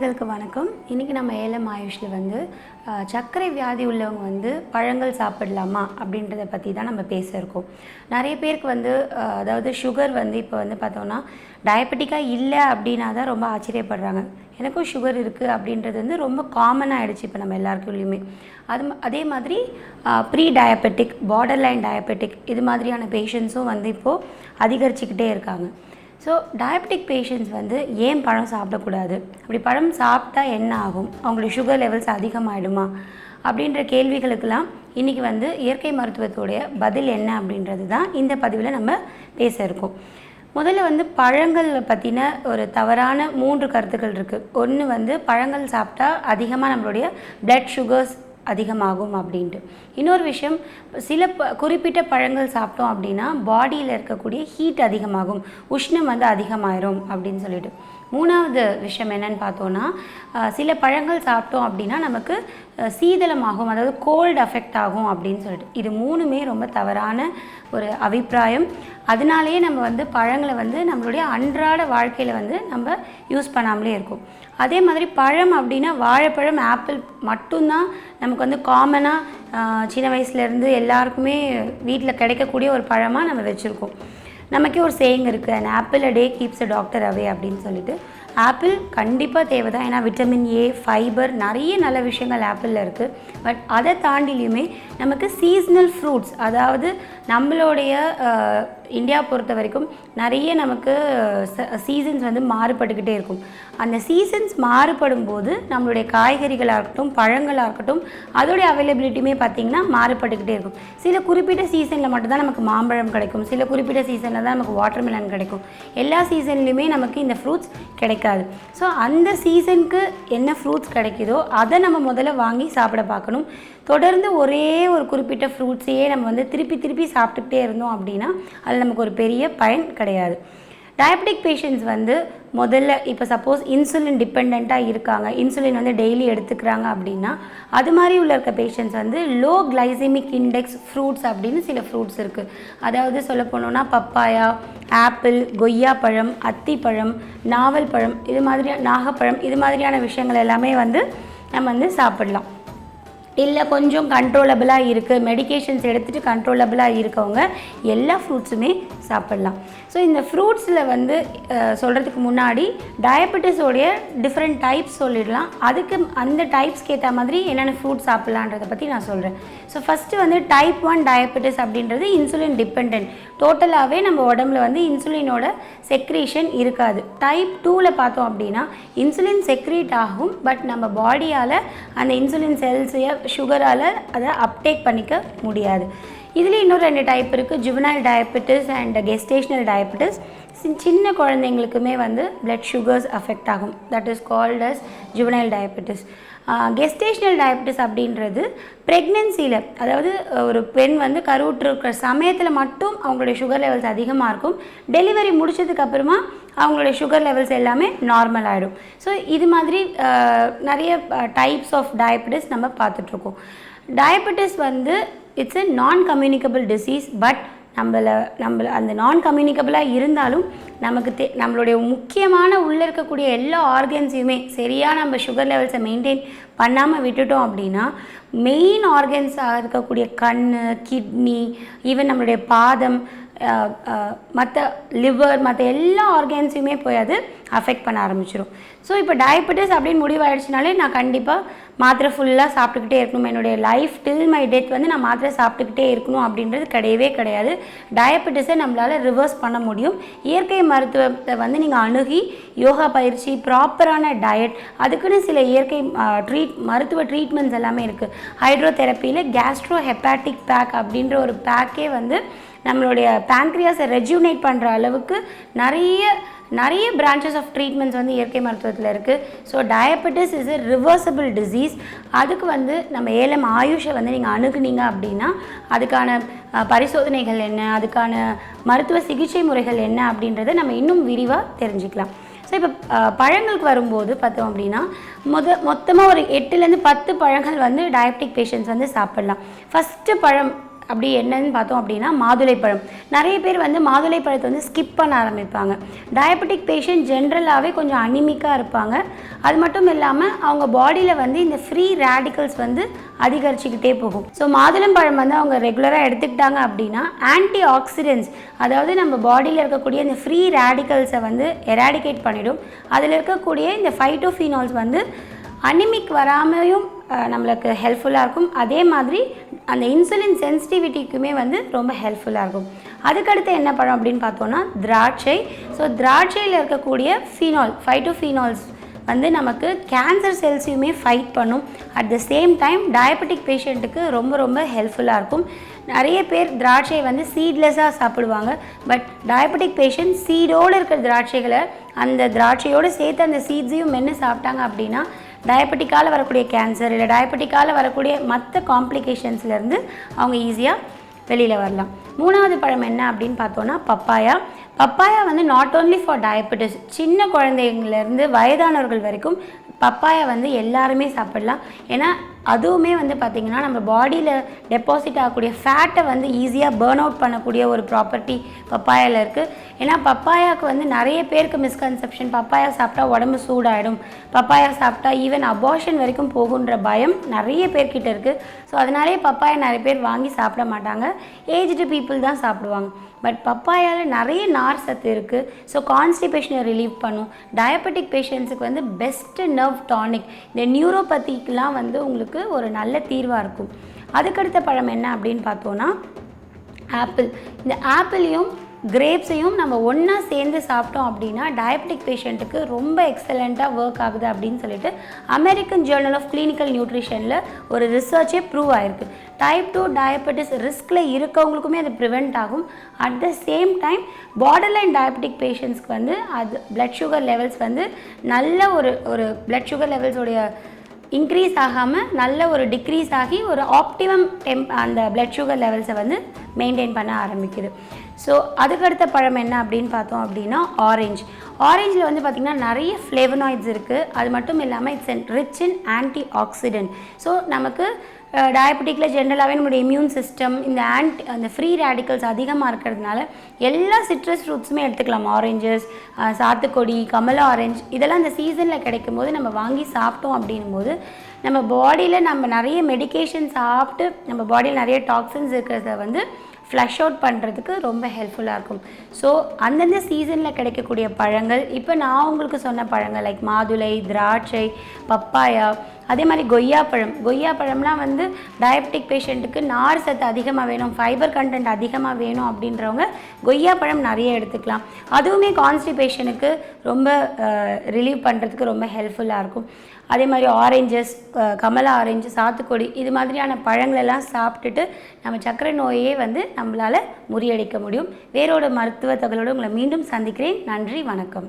நேயர்களுக்கு வணக்கம். இன்றைக்கி நம்ம ALM ஆயுஷில் வந்து சர்க்கரை வியாதி உள்ளவங்க வந்து பழங்கள் சாப்பிடலாமா அப்படின்றத பற்றி தான் நம்ம பேச இருக்கோம். நிறைய பேருக்கு வந்து அதாவது சுகர் வந்து இப்போ வந்து பார்த்தோன்னா டயபெட்டிக்காக இல்லை அப்படின்னா தான் ரொம்ப ஆச்சரியப்படுறாங்க. எனக்கும் சுகர் இருக்குது அப்படின்றது வந்து ரொம்ப காமனாக ஆகிடுச்சு இப்போ நம்ம எல்லாருக்குள்ளேயுமே. அதே மாதிரி pre diabetic, borderline diabetic இது மாதிரியான பேஷண்ட்ஸும் வந்து இப்போது அதிகரிச்சுக்கிட்டே இருக்காங்க. ஸோ டயபெட்டிக் பேஷண்ட்ஸ் வந்து ஏன் பழம் சாப்பிடக்கூடாது, அப்படி பழம் சாப்பிட்டா என்ன ஆகும், அவங்களுடைய சுகர் லெவல்ஸ் அதிகமாகிடுமா அப்படின்ற கேள்விகளுக்கெல்லாம் இன்றைக்கி வந்து இயற்கை மருத்துவத்துடைய பதில் என்ன அப்படின்றது தான் இந்த பதிவில் நம்ம பேச இருக்கோம். முதல்ல வந்து பழங்கள் பற்றின ஒரு தவறான 3 கருத்துக்கள் இருக்குது. ஒன்று வந்து பழங்கள் சாப்பிட்டா அதிகமாக நம்மளுடைய பிளட் சுகர்ஸ் அதிகமாகும் அப்படின்ட்டு. இன்னொரு விஷயம், சில குறிப்பிட்ட பழங்கள் சாப்பிட்டோம் அப்படின்னா பாடியில் இருக்கக்கூடிய ஹீட் அதிகமாகும், உஷ்ணம் வந்து அதிகமாயிரும் அப்படின்னு சொல்லிட்டு. மூணாவது விஷயம் என்னன்னு பார்த்தோன்னா, சில பழங்கள் சாப்பிட்டோம் அப்படின்னா நமக்கு சீதளமாகும், அதாவது கோல்டு அஃபெக்ட் ஆகும் அப்படின்னு சொல்லிட்டு. இது மூணுமே ரொம்ப தவறான ஒரு அபிப்பிராயம். அதனாலேயே நம்ம வந்து பழங்களை வந்து நம்மளுடைய அன்றாட வாழ்க்கையில் வந்து நம்ம யூஸ் பண்ணாமலே இருக்கும். அதே மாதிரி பழம் அப்படின்னா வாழைப்பழம், ஆப்பிள் மட்டும்தான் நமக்கு வந்து காமனாக சின்ன வயசுலேருந்து எல்லாருக்குமே வீட்டில் கிடைக்கக்கூடிய ஒரு பழமாக நம்ம வச்சுருக்கோம். நமக்கே ஒரு சேயிங் இருக்குது, an apple a day keeps a doctor away அப்படின்னு சொல்லிட்டு. ஆப்பிள் கண்டிப்பாக தேவை தான், ஏன்னா விட்டமின் ஏ, ஃபைபர், நிறைய நல்ல விஷயங்கள் ஆப்பிளில் இருக்குது. பட் அதை தாண்டிலையுமே நமக்கு சீஸ்னல் ஃப்ரூட்ஸ், அதாவது நம்மளுடைய இந்தியா பொறுத்த வரைக்கும் நிறைய நமக்கு சீசன்ஸ் வந்து மாறுபட்டுக்கிட்டே இருக்கும். அந்த சீசன்ஸ் மாறுபடும் போது நம்மளுடைய காய்கறிகளாக இருக்கட்டும், பழங்களாக இருக்கட்டும், அதோடைய அவைலபிலிட்டியுமே பார்த்திங்கன்னா மாறுபட்டுக்கிட்டே இருக்கும். சில குறிப்பிட்ட சீசனில் மட்டும்தான் நமக்கு மாம்பழம் கிடைக்கும், சில குறிப்பிட்ட சீசனில் தான் நமக்கு வாட்டர்மெலன் கிடைக்கும். எல்லா சீசன்லேயுமே நமக்கு இந்த ஃப்ரூட்ஸ் கிடைக்காது. ஸோ அந்த சீசனுக்கு என்ன ஃப்ரூட்ஸ் கிடைக்குதோ அதை நம்ம முதல்ல வாங்கி சாப்பிட பார்க்கணும். தொடர்ந்து ஒரே ஒரு குறிப்பிட்ட ஃப்ரூட்ஸையே நம்ம வந்து திருப்பி சாப்பிட்டுக்கிட்டே இருந்தோம் அப்படின்னா அதில் நமக்கு ஒரு பெரிய பயன் கிடையாது. டயபெட்டிக் பேஷண்ட்ஸ் வந்து முதல்ல இப்போ சப்போஸ் இன்சுலின் டிபெண்ட்டாக இருக்காங்க, இன்சுலின் வந்து டெய்லி எடுத்துக்கிறாங்க அப்படின்னா அது மாதிரி உள்ள இருக்க பேஷண்ட்ஸ் வந்து லோ கிளைசெமிக் இண்டெக்ஸ் ஃப்ரூட்ஸ் அப்படின்னு சில ஃப்ரூட்ஸ் இருக்குது. அதாவது சொல்ல போனோன்னா பப்பாயா, ஆப்பிள், கொய்யாப்பழம், அத்திப்பழம், நாவல் பழம், இது மாதிரியான நாகப்பழம், இது மாதிரியான விஷயங்கள் எல்லாமே வந்து நம்ம வந்து சாப்பிடலாம். இல்லை கொஞ்சம் கண்ட்ரோலபிளாக இருக்குது, மெடிக்கேஷன்ஸ் எடுத்துகிட்டு கண்ட்ரோலபிளாக இருக்கவங்க எல்லா ஃப்ரூட்ஸுமே சாப்பிட்லாம். ஸோ இந்த ஃப்ரூட்ஸில் வந்து சொல்கிறதுக்கு முன்னாடி டயபெட்டிஸோடைய டிஃப்ரெண்ட் டைப்ஸ் சொல்லிடலாம். அதுக்கு அந்த டைப்ஸ்க்கு ஏற்ற மாதிரி என்னென்ன ஃப்ரூட்ஸ் சாப்பிட்லான்றதை பற்றி நான் சொல்கிறேன். ஸோ ஃபஸ்ட்டு வந்து டைப் 1 டயபெட்டிஸ் அப்படின்றது இன்சுலின் டிபெண்ட். டோட்டலாகவே நம்ம உடம்புல வந்து இன்சுலினோட செக்ரீஷன் இருக்காது. டைப் 2ல் பார்த்தோம் அப்படின்னா இன்சுலின் செக்ரீட் ஆகும், பட் நம்ம பாடியால் அந்த இன்சுலின் செல்ஸையை சுகரால் அதை அப்டேக் பண்ணிக்க முடியாது. இதில் இன்னொரு 2 டைப் இருக்குது, juvenile diabetes and gestational diabetes. சின்ன குழந்தைங்களுக்குமே வந்து பிளட் சுகர்ஸ் அஃபெக்ட் ஆகும், that is called as juvenile diabetes. Gestational diabetes அப்படின்றது ப்ரெக்னென்சியில், அதாவது ஒரு பெண் வந்து கருவுற்றிருக்கிற சமயத்தில் மட்டும் அவங்களுடைய சுகர் லெவல்ஸ் அதிகமாக இருக்கும். டெலிவரி முடிச்சதுக்கப்புறமா அவங்களுடைய சுகர் லெவல்ஸ் எல்லாமே நார்மல் ஆகிடும். ஸோ இது மாதிரி நிறைய டைப்ஸ் ஆஃப் டயபெட்டிஸ் நம்ம பார்த்துட்ருக்கோம். டயபெட்டிஸ் வந்து இட்ஸ் எ நான் கம்யூனிகபிள் டிசீஸ். பட் நம்மள அந்த நான் கம்யூனிகபிளாக இருந்தாலும் நமக்கு நம்மளுடைய முக்கியமான உள்ளே இருக்கக்கூடிய எல்லா ஆர்கன்ஸையுமே சரியாக நம்ம சுகர் லெவல்ஸை மெயின்டைன் பண்ணாமல் விட்டுட்டோம் அப்படின்னா மெயின் ஆர்கன்ஸாக இருக்கக்கூடிய கண், கிட்னி, ஈவன் நம்மளுடைய பாதம், மற்ற லிவர், மற்ற எல்லா ஆர்கன்ஸையுமே போய் அது அஃபெக்ட் பண்ண ஆரம்பிச்சிடும். ஸோ இப்போ டயபெட்டிஸ் அப்படின்னு முடிவாயிடுச்சுனாலே நான் கண்டிப்பாக மாத்திரை ஃபுல்லாக சாப்பிட்டுக்கிட்டே இருக்கணும், என்னுடைய லைஃப் டில் மை டெத் வந்து நான் மாத்திரை சாப்பிட்டுக்கிட்டே இருக்கணும் அப்படின்றது கிடையவே கிடையாது. டயபெட்டிஸை நம்மளால் ரிவர்ஸ் பண்ண முடியும். இயற்கை மருத்துவத்தை வந்து நீங்கள் அணுகி யோகா பயிற்சி, ப்ராப்பரான டயட், அதுக்குன்னு சில இயற்கை மருத்துவ ட்ரீட்மெண்ட்ஸ் எல்லாமே இருக்குது. ஹைட்ரோதெரப்பியில் கேஸ்ட்ரோ ஹெப்பாட்டிக் பேக் அப்படின்ற ஒரு பேக்கே வந்து நம்மளுடைய பேங்க்ரியாஸை ரெஜுனேட் பண்ணுற அளவுக்கு நிறைய பிரான்ச்சஸ் ஆஃப் ட்ரீட்மெண்ட்ஸ் வந்து இயற்கை மருத்துவத்தில் இருக்குது. So diabetes is a reversible disease. அதுக்கு வந்து நம்ம ALM ஆயுஷை வந்து நீங்கள் அணுகுனீங்க அப்படின்னா அதுக்கான பரிசோதனைகள் என்ன, அதுக்கான மருத்துவ சிகிச்சை முறைகள் என்ன அப்படின்றத நம்ம இன்னும் விரிவாக தெரிஞ்சுக்கலாம். ஸோ இப்போ பழங்களுக்கு வரும்போது பார்த்தோம் அப்படின்னா மொத்தமாக ஒரு 8லேருந்து 10 பழங்கள் வந்து டயபெட்டிக் பேஷண்ட்ஸ் வந்து சாப்பிட்லாம். ஃபஸ்ட்டு பழம் அப்படி என்னன்னு பார்த்தோம் அப்படின்னா மாதுளைப்பழம். நிறைய பேர் வந்து மாதுளைப்பழத்தை வந்து ஸ்கிப் பண்ண ஆரம்பிப்பாங்க. டயபெட்டிக் பேஷண்ட் ஜென்ரலாகவே கொஞ்சம் அனிமிக்காக இருப்பாங்க. அது மட்டும் இல்லாமல் அவங்க பாடியில் வந்து இந்த ஃப்ரீ ரேடிக்கல்ஸ் வந்து அதிகரிச்சுக்கிட்டே போகும். ஸோ மாதுளம்பழம் வந்து அவங்க ரெகுலராக எடுத்துக்கிட்டாங்க அப்படின்னா ஆன்டி ஆக்சிடென்ட்ஸ், அதாவது நம்ம பாடியில் இருக்கக்கூடிய இந்த ஃப்ரீ ரேடிக்கல்ஸை வந்து எராடிகேட் பண்ணிடும். அதில் இருக்கக்கூடிய இந்த ஃபைட்டோஃபினால்ஸ் வந்து அனிமிக் வராமையும் நம்மளுக்கு ஹெல்ப்ஃபுல்லாக இருக்கும். அதே மாதிரி அந்த இன்சுலின் சென்சிட்டிவிட்டிக்குமே வந்து ரொம்ப ஹெல்ப்ஃபுல்லாக இருக்கும். அதுக்கடுத்து என்ன பழம் அப்படின்னு பார்த்தோன்னா திராட்சை. ஸோ திராட்சையில் இருக்கக்கூடிய ஃபைட்டோஃபினால்ஸ் வந்து நமக்கு கேன்சர் செல்ஸையுமே ஃபைட் பண்ணும். At the same time diabetic பேஷண்ட்டுக்கு ரொம்ப ரொம்ப ஹெல்ப்ஃபுல்லாக இருக்கும். நிறைய பேர் திராட்சையை வந்து சீட்லெஸ்ஸாக சாப்பிடுவாங்க. பட் டயபெட்டிக் பேஷண்ட் சீடோடு இருக்கிற திராட்சைகளை அந்த திராட்சையோடு சேர்த்து அந்த சீட்ஸையும் மென்று சாப்பிட்டாங்க அப்படின்னா டயபெட்டிக்கால் வரக்கூடிய கேன்சர் இல்லை டயபெட்டிக்கால் வரக்கூடிய மற்ற காம்ப்ளிகேஷன்ஸ்லேருந்து அவங்க ஈஸியாக வெளியில் வரலாம். மூணாவது பழம் என்ன அப்படின்னு பார்த்தோன்னா பப்பாயா வந்து நாட் ஓன்லி ஃபார் டயபெட்டிஸ், சின்ன குழந்தைங்கள்லேருந்து வயதானவர்கள் வரைக்கும் பப்பாயா வந்து எல்லாருமே சாப்பிடலாம். ஏன்னா அதுவுமே வந்து பார்த்திங்கன்னா நம்ம பாடியில் டெபாசிட் ஆகக்கூடிய ஃபேட்டை வந்து ஈஸியாக பேர்ன் அவுட் பண்ணக்கூடிய ஒரு ப்ராப்பர்ட்டி பப்பாயாவில் இருக்குது. ஏன்னா பப்பாயாவுக்கு வந்து நிறைய பேருக்கு மிஸ்கன்செப்ஷன், பப்பாயா சாப்பிட்டா உடம்பு சூடாகிடும், பப்பாயா சாப்பிட்டா ஈவன் அபார்ஷன் வரைக்கும் போகுன்ற பயம் நிறைய பேர்கிட்ட இருக்குது. ஸோ அதனாலே பப்பாயா நிறைய பேர் வாங்கி சாப்பிட மாட்டாங்க, ஏஜ்டு பீப்புள் தான் சாப்பிடுவாங்க. பட் பப்பாயாவில் நிறைய நார் சத்து இருக்குது. ஸோ கான்ஸ்டிபேஷனை ரிலீவ் பண்ணும். டயபெட்டிக் பேஷண்ட்ஸுக்கு வந்து பெஸ்ட்டு நர்வ் டானிக், இந்த நியூரோபதிக்கெலாம் வந்து உங்களுக்கு ஒரு நல்ல தீர்வாக இருக்கும். அதுக்கடுத்த பழம் என்ன அப்படின்னு பார்த்தோன்னா ஆப்பிள். இந்த ஆப்பிளையும் கிரேப்ஸையும் நம்ம ஒன்றா சேர்ந்து சாப்பிட்டோம் அப்படின்னா டயபெட்டிக் பேஷண்ட்டுக்கு ரொம்ப எக்ஸலண்ட்டாக ஒர்க் ஆகுது அப்படின்னு சொல்லிட்டு அமெரிக்கன் ஜேர்னல் ஆஃப் கிளினிக்கல் நியூட்ரிஷனில் ஒரு ரிசர்ச்சே ப்ரூவ் ஆகிருக்கு. டைப் 2 டயபெட்டிஸ் ரிஸ்கில் இருக்கவங்களுக்குமே அது ப்ரிவெண்ட் ஆகும். At the same time borderline diabetic பேஷண்ட்ஸ்க்கு வந்து அது பிளட் சுகர் லெவல்ஸ் வந்து நல்ல ஒரு பிளட் சுகர் லெவல்ஸோடைய இன்க்ரீஸ் ஆகாமல் நல்ல ஒரு டிக்ரீஸ் ஆகி ஒரு ஆப்டிமம் அந்த பிளட் சுகர் லெவல்ஸை வந்து மெயின்டைன் பண்ண ஆரம்பிக்குது. ஸோ அதுக்கடுத்த பழம் என்ன அப்படின்னு பார்த்தோம் அப்படின்னா ஆரஞ்சில் வந்து பார்த்திங்கன்னா நிறைய ஃப்ளேவனாய்ட்ஸ் இருக்குது. அது மட்டும் இல்லாமல் it's rich in anti accident. So நமக்கு டயபெட்டிக்கில் ஜென்ரலாகவே நம்மளுடைய இம்யூன் சிஸ்டம் அந்த ஃப்ரீ ரேடிக்கல்ஸ் அதிகமாக இருக்கிறதுனால எல்லா சிட்ரஸ் ஃப்ரூட்ஸுமே எடுத்துக்கலாம். ஆரஞ்சஸ், சாத்துக்கொடி, கமலா ஆரஞ்சு இதெல்லாம் அந்த சீசனில் கிடைக்கும் போது நம்ம வாங்கி சாப்பிட்டோம் அப்படின்னும் போது நம்ம பாடியில் நம்ம நிறைய மெடிகேஷன் சாப்பிட்டு நம்ம பாடியில் நிறைய டாக்ஸின்ஸ் இருக்கிறத வந்து ஃப்ளஷ் அவுட் பண்ணுறதுக்கு ரொம்ப ஹெல்ப்ஃபுல்லாக இருக்கும். ஸோ அந்தந்த சீசனில் கிடைக்கக்கூடிய பழங்கள், இப்போ நான் உங்களுக்கு சொன்ன பழங்கள் லைக் மாதுளை, திராட்சை, பப்பாயா, அதே மாதிரி கொய்யாப்பழம்லாம் வந்து டயபெட்டிக் பேஷண்ட்டுக்கு நார் சத்து அதிகமாக வேணும், ஃபைபர் கண்டென்ட் அதிகமாக வேணும் அப்படின்றவங்க கொய்யாப்பழம் நிறைய எடுத்துக்கலாம். அதுவுமே கான்ஸ்டிபேஷனுக்கு ரொம்ப ரிலீவ் பண்ணுறதுக்கு ரொம்ப ஹெல்ப்ஃபுல்லாக இருக்கும். அதே மாதிரி ஆரஞ்சஸ், கமலா ஆரஞ்சு, சாத்துக்கொடி இது மாதிரியான பழங்களெல்லாம் சாப்பிட்டுட்டு நம்ம சர்க்கரை நோயே வந்து நம்மளால் முறியடிக்க முடியும். வேறோட மருத்துவ தகவலோடு உங்களை மீண்டும் சந்திக்கிறேன். நன்றி, வணக்கம்.